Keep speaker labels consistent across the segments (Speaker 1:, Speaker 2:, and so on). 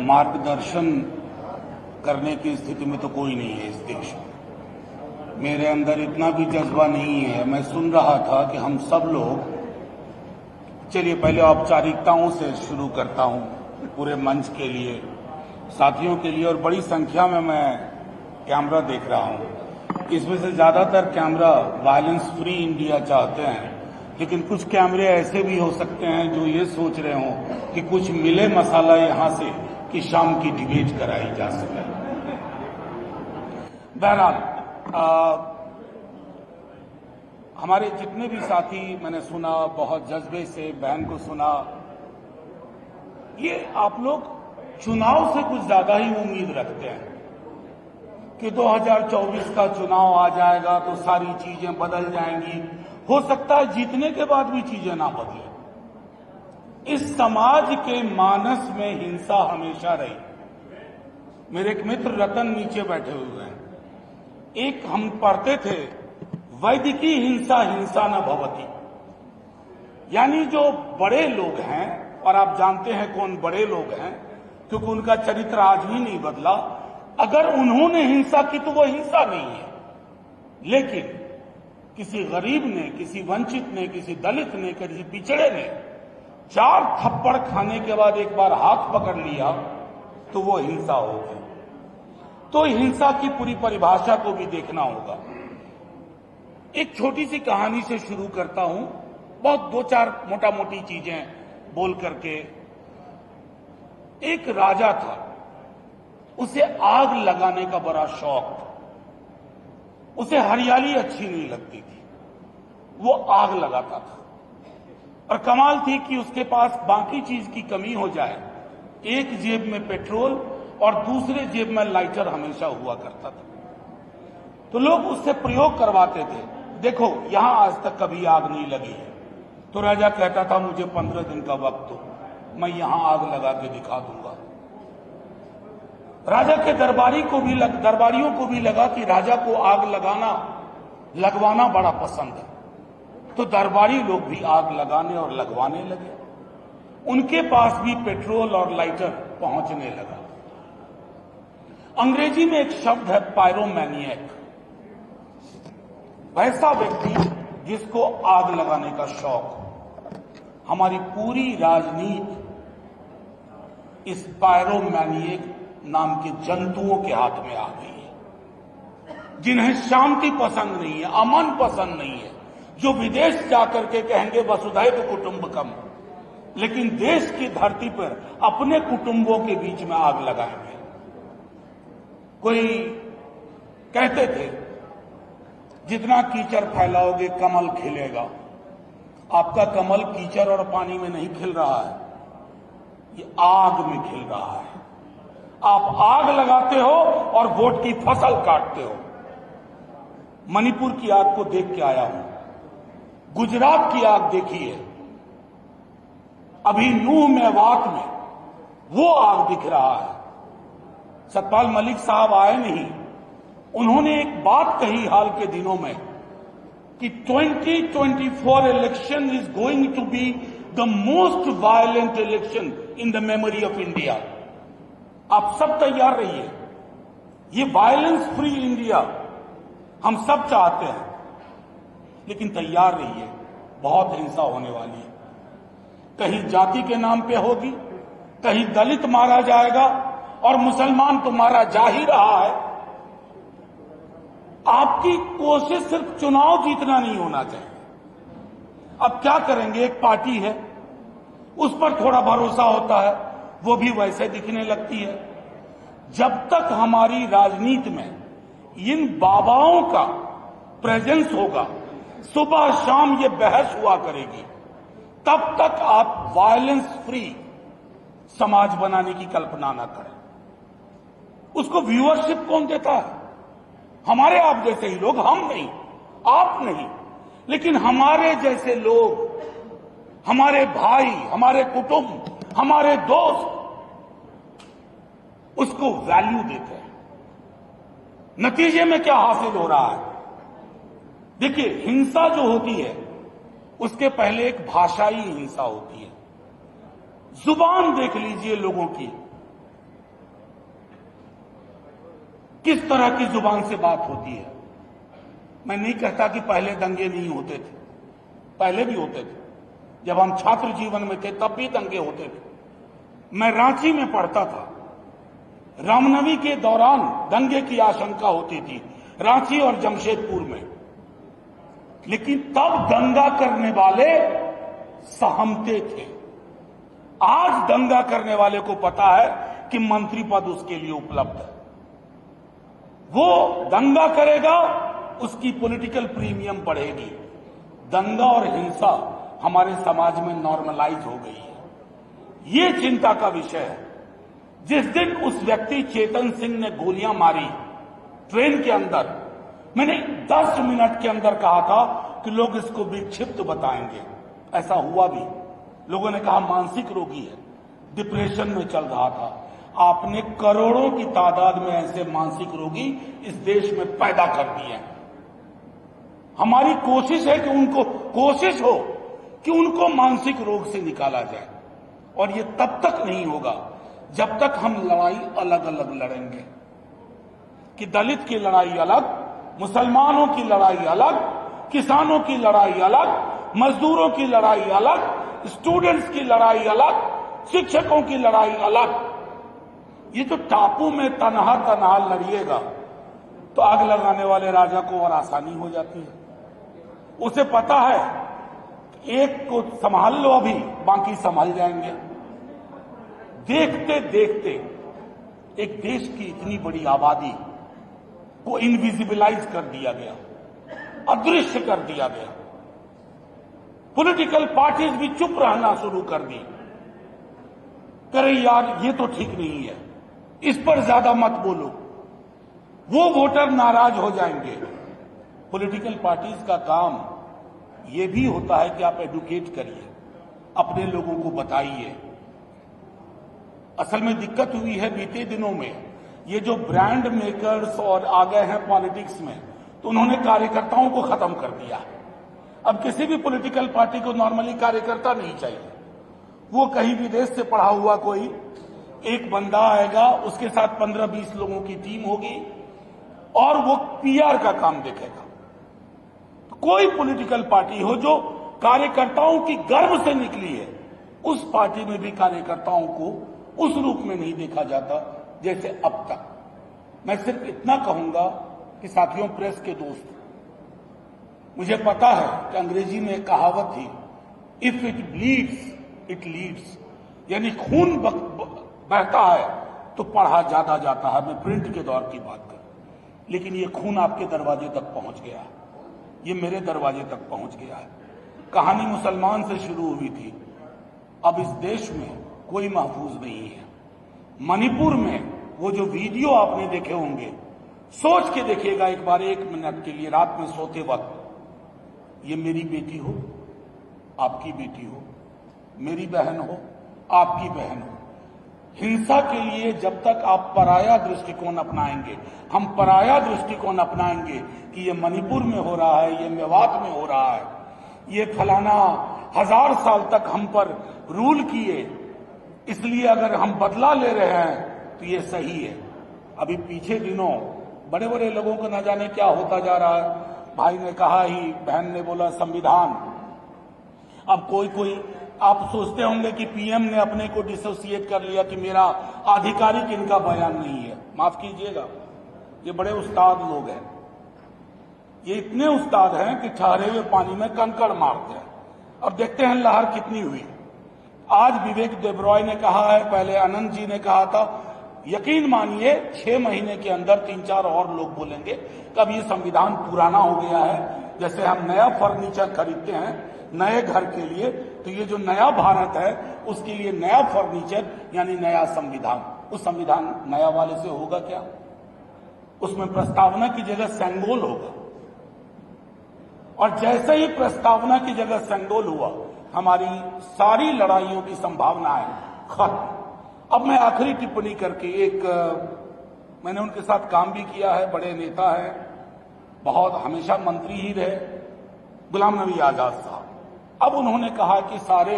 Speaker 1: मार्गदर्शन करने की स्थिति में तो कोई नहीं है इस देश में। मेरे अंदर इतना भी जज्बा नहीं है। मैं सुन रहा था कि हम सब लोग, चलिए पहले औपचारिकताओं से शुरू करता हूं पूरे मंच के लिए, साथियों के लिए, और बड़ी संख्या में मैं कैमरा देख रहा हूं। इसमें से ज्यादातर कैमरा वायलेंस फ्री इंडिया चाहते हैं, लेकिन कुछ कैमरे ऐसे भी हो सकते हैं जो ये सोच रहे हों कि कुछ मिले मसाला यहां से कि शाम की डिबेट कराई जा सके। बहरहाल हमारे जितने भी साथी मैंने सुना, बहुत जज्बे से बहन को सुना, ये आप लोग चुनाव से कुछ ज्यादा ही उम्मीद रखते हैं कि 2024 का चुनाव आ जाएगा तो सारी चीजें बदल जाएंगी। हो सकता है जीतने के बाद भी चीजें ना बदलें। इस समाज के मानस में हिंसा हमेशा रही। मेरे एक मित्र रतन नीचे बैठे हुए हैं। एक हम पढ़ते थे, वैदिकी हिंसा हिंसा न भवति, यानी जो बड़े लोग हैं, और आप जानते हैं कौन बड़े लोग हैं क्योंकि उनका चरित्र आज भी नहीं बदला, अगर उन्होंने हिंसा की तो वो हिंसा नहीं है। लेकिन किसी गरीब ने, किसी वंचित ने, किसी दलित ने, किसी पिछड़े ने 4 थप्पड़ खाने के बाद एक बार हाथ पकड़ लिया तो वो हिंसा होगी। तो हिंसा की पूरी परिभाषा को भी देखना होगा। एक छोटी सी कहानी से शुरू करता हूं, बहुत 2-4 मोटा मोटी चीजें बोल करके। एक राजा था, उसे आग लगाने का बड़ा शौक था। उसे हरियाली अच्छी नहीं लगती थी, वो आग लगाता था। और कमाल थी कि उसके पास बाकी चीज की कमी हो जाए, एक जेब में पेट्रोल और दूसरे जेब में लाइटर हमेशा हुआ करता था। तो लोग उससे प्रयोग करवाते थे, देखो यहां आज तक कभी आग नहीं लगी है। तो राजा कहता था मुझे 15 दिन का वक्त दो, मैं यहां आग लगा के दिखा दूंगा। राजा के दरबारियों को भी लगा कि राजा को आग लगवाना बड़ा पसंद है। तो दरबारी लोग भी आग लगाने और लगवाने लगे। उनके पास भी पेट्रोल और लाइटर पहुंचने लगा। अंग्रेजी में एक शब्द है पायरोमैनियक, वैसा व्यक्ति जिसको आग लगाने का शौक हो। हमारी पूरी राजनीति इस पायरोमैनियक नाम के जंतुओं के हाथ में आ गई है, जिन्हें शांति पसंद नहीं है, अमन पसंद नहीं है, जो विदेश जाकर के कहेंगे वसुधैव कुटुंबकम, लेकिन देश की धरती पर अपने कुटुंबों के बीच में आग लगाएंगे। कोई कहते थे जितना कीचड़ फैलाओगे कमल खिलेगा। आपका कमल कीचड़ और पानी में नहीं खिल रहा है, ये आग में खिल रहा है। आप आग लगाते हो और वोट की फसल काटते हो। मणिपुर की आग को देख के आया हूं, गुजरात की आग देखी है, अभी नूह मेवात में वो आग दिख रहा है। सतपाल मलिक साहब आए नहीं, उन्होंने एक बात कही हाल के दिनों में कि 2024 election is going to be the most violent election in the memory of India. आप सब तैयार रहिए, ये वायलेंस फ्री इंडिया हम सब चाहते हैं, लेकिन तैयार रहिए, बहुत हिंसा होने वाली है। कहीं जाति के नाम पे होगी, कहीं दलित मारा जाएगा, और मुसलमान तो मारा जा ही रहा है। आपकी कोशिश सिर्फ चुनाव जीतना नहीं होना चाहिए। अब क्या करेंगे, एक पार्टी है, उस पर थोड़ा भरोसा होता है, वो भी वैसे दिखने लगती है। जब तक हमारी राजनीति में इन बाबाओं का प्रेजेंस होगा, सुबह शाम ये बहस हुआ करेगी, तब तक आप वायलेंस फ्री समाज बनाने की कल्पना ना करें। उसको व्यूअरशिप कौन देता है? हमारे आप जैसे ही लोग, हम नहीं, आप नहीं, लेकिन हमारे जैसे लोग, हमारे भाई, हमारे कुटुंब, हमारे दोस्त उसको वैल्यू देते हैं। नतीजे में क्या हासिल हो रहा है? देखिए, हिंसा जो होती है उसके पहले एक भाषाई हिंसा होती है। जुबान देख लीजिए लोगों की, किस तरह की जुबान से बात होती है। मैं नहीं कहता कि पहले दंगे नहीं होते थे, पहले भी होते थे। जब हम छात्र जीवन में थे तब भी दंगे होते थे। मैं रांची में पढ़ता था, रामनवमी के दौरान दंगे की आशंका होती थी रांची और जमशेदपुर में, लेकिन तब दंगा करने वाले सहमते थे। आज दंगा करने वाले को पता है कि मंत्री पद उसके लिए उपलब्ध है, वो दंगा करेगा, उसकी पॉलिटिकल प्रीमियम बढ़ेगी। दंगा और हिंसा हमारे समाज में नॉर्मलाइज हो गई है। ये चिंता का विषय है। जिस दिन उस व्यक्ति चेतन सिंह ने गोलियां मारी ट्रेन के अंदर, मैंने 10 मिनट के अंदर कहा था कि लोग इसको विक्षिप्त बताएंगे। ऐसा हुआ भी। लोगों ने कहा मानसिक रोगी है, डिप्रेशन में चल रहा था। आपने करोड़ों की तादाद में ऐसे मानसिक रोगी इस देश में पैदा कर दिए हैं। हमारी कोशिश है कि उनको मानसिक रोग से निकाला जाए, और ये तब तक नहीं होगा जब तक हम लड़ाई अलग अलग लड़ेंगे। कि दलित की लड़ाई अलग, मुसलमानों की लड़ाई अलग, किसानों की लड़ाई अलग, मजदूरों की लड़ाई अलग, स्टूडेंट्स की लड़ाई अलग, शिक्षकों की लड़ाई अलग। ये तो टापू में तनहा तनहा लड़िएगा तो आग लगाने वाले राजा को और आसानी हो जाती है। उसे पता है एक को संभाल लो, अभी बाकी संभाल जाएंगे। देखते देखते एक देश की इतनी बड़ी आबादी को इनविजिबलाइज कर दिया गया, अदृश्य कर दिया गया। पॉलिटिकल पार्टीज भी चुप रहना शुरू कर दी। करे यार ये तो ठीक नहीं है, इस पर ज्यादा मत बोलो, वो वोटर नाराज हो जाएंगे। पॉलिटिकल पार्टीज का काम ये भी होता है कि आप एडुकेट करिए, अपने लोगों को बताइए। असल में दिक्कत हुई है बीते दिनों में, ये जो ब्रांड मेकर्स और आ गए हैं पॉलिटिक्स में, तो उन्होंने कार्यकर्ताओं को खत्म कर दिया। अब किसी भी पॉलिटिकल पार्टी को नॉर्मली कार्यकर्ता नहीं चाहिए। वो कहीं विदेश से पढ़ा हुआ कोई एक बंदा आएगा, उसके साथ 15-20 लोगों की टीम होगी और वो पीआर का काम देखेगा। तो कोई पॉलिटिकल पार्टी हो जो कार्यकर्ताओं की गर्व से निकली है, उस पार्टी में भी कार्यकर्ताओं को उस रूप में नहीं देखा जाता जैसे अब तक। मैं सिर्फ इतना कहूंगा कि साथियों, प्रेस के दोस्त, मुझे पता है कि अंग्रेजी में एक कहावत थी, if it bleeds it leads, यानी खून बहता है तो पढ़ा ज्यादा जाता है। मैं प्रिंट के दौर की बात कर, लेकिन ये खून आपके दरवाजे तक पहुंच गया, ये मेरे दरवाजे तक पहुंच गया है। कहानी मुसलमान से शुरू हुई थी, अब इस देश में कोई महफूज नहीं है। मणिपुर में वो जो वीडियो आपने देखे होंगे, सोच के देखिएगा एक बार, 1 मिनट के लिए रात में सोते वक्त, ये मेरी बेटी हो, आपकी बेटी हो, मेरी बहन हो, आपकी बहन हो। हिंसा के लिए जब तक आप पराया दृष्टिकोण अपनाएंगे, हम पराया दृष्टिकोण अपनाएंगे कि ये मणिपुर में हो रहा है, ये मेवात में हो रहा है, ये फलाना 1000 साल तक हम पर रूल किए, इसलिए अगर हम बदला ले रहे हैं तो ये सही है। अभी पीछे दिनों बड़े बड़े लोगों को न जाने क्या होता जा रहा है। भाई ने कहा ही, बहन ने बोला संविधान। अब कोई आप सोचते होंगे कि पीएम ने अपने को डिसोसिएट कर लिया कि मेरा आधिकारिक इनका बयान नहीं है। माफ कीजिएगा, ये बड़े उस्ताद लोग हैं, ये इतने उस्ताद हैं कि ठहरे हुए पानी में कंकड़ मारते हैं। अब देखते हैं लहर कितनी हुई। आज विवेक देबरॉय ने कहा है, पहले आनंद जी ने कहा था, यकीन मानिए 6 महीने के अंदर 3-4 और लोग बोलेंगे कि अब ये संविधान पुराना हो गया है। जैसे हम नया फर्नीचर खरीदते हैं नए घर के लिए, तो ये जो नया भारत है उसके लिए नया फर्नीचर यानी नया संविधान। उस संविधान नया वाले से होगा क्या? उसमें प्रस्तावना की जगह सेंगोल होगा, और जैसे ही प्रस्तावना की जगह सेंगोल हुआ, हमारी सारी लड़ाइयों की संभावनाएं खत्म। अब मैं आखिरी टिप्पणी करके, मैंने उनके साथ काम भी किया है, बड़े नेता हैं, बहुत हमेशा मंत्री ही रहे, गुलाम नबी आजाद साहब। अब उन्होंने कहा कि सारे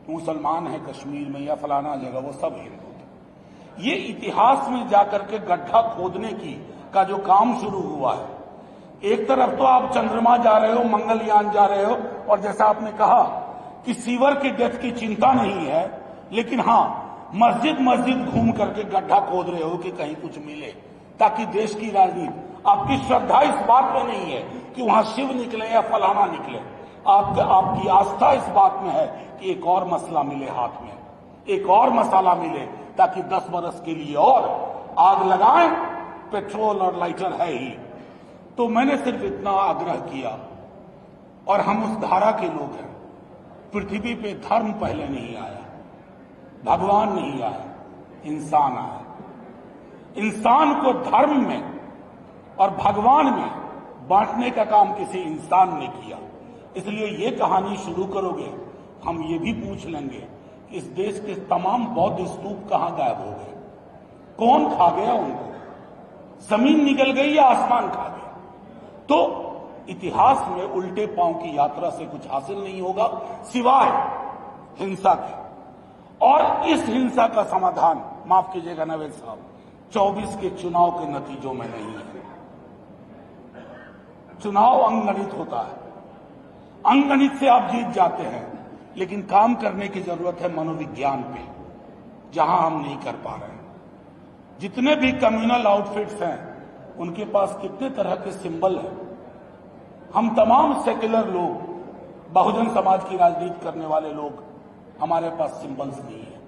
Speaker 1: मुसलमान हैं कश्मीर में या फलाना जगह, वो सब हिंदू थे। ये इतिहास में जाकर के गड्ढा खोदने का जो काम शुरू हुआ है, एक तरफ तो आप चंद्रमा जा रहे हो, मंगलयान जा रहे हो, और जैसा आपने कहा कि सीवर के डेथ की चिंता नहीं है, लेकिन हां मस्जिद मस्जिद घूम करके गड्ढा खोद रहे हो कि कहीं कुछ मिले, ताकि देश की राजनीति, आपकी श्रद्धा इस बात में नहीं है कि वहां शिव निकले या फलाना निकले, आपकी आस्था इस बात में है कि एक और मसला मिले हाथ में, एक और मसाला मिले, ताकि 10 बरस के लिए और आग लगाएं। पेट्रोल और लाइटर है ही। तो मैंने सिर्फ इतना आग्रह किया, और हम उस धारा के लोग हैं, पृथ्वी पे धर्म पहले नहीं आया, भगवान नहीं आया, इंसान आया। इंसान को धर्म में और भगवान में बांटने का काम किसी इंसान ने किया। इसलिए ये कहानी शुरू करोगे, हम ये भी पूछ लेंगे कि इस देश के तमाम बौद्ध स्तूप कहां गायब हो गए, कौन खा गया उनको, जमीन निकल गई या आसमान खा गया। तो इतिहास में उल्टे पांव की यात्रा से कुछ हासिल नहीं होगा सिवाय हिंसा के, और इस हिंसा का समाधान, माफ कीजिएगा नवेद साहब, 24 के चुनाव के नतीजों में नहीं है। चुनाव अंकगणित होता है, अंकगणित से आप जीत जाते हैं, लेकिन काम करने की जरूरत है मनोविज्ञान पे, जहां हम नहीं कर पा रहे हैं। जितने भी कम्युनल आउटफिट्स हैं, उनके पास कितने तरह के सिंबल हैं। हम तमाम सेक्युलर लोग, बहुजन समाज की राजनीति करने वाले लोग, हमारे पास सिंबल्स नहीं है।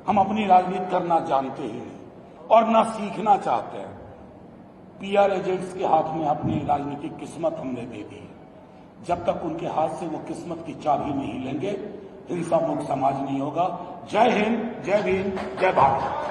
Speaker 1: हम अपनी राजनीति करना जानते ही नहीं और ना सीखना चाहते हैं। पीआर एजेंट्स के हाथ में अपनी राजनीतिक किस्मत हमने दे दी है। जब तक उनके हाथ से वो किस्मत की चाबी नहीं लेंगे, हिंसा मुक्त समाज नहीं होगा। जय हिंद, जय भीम, जय भारत।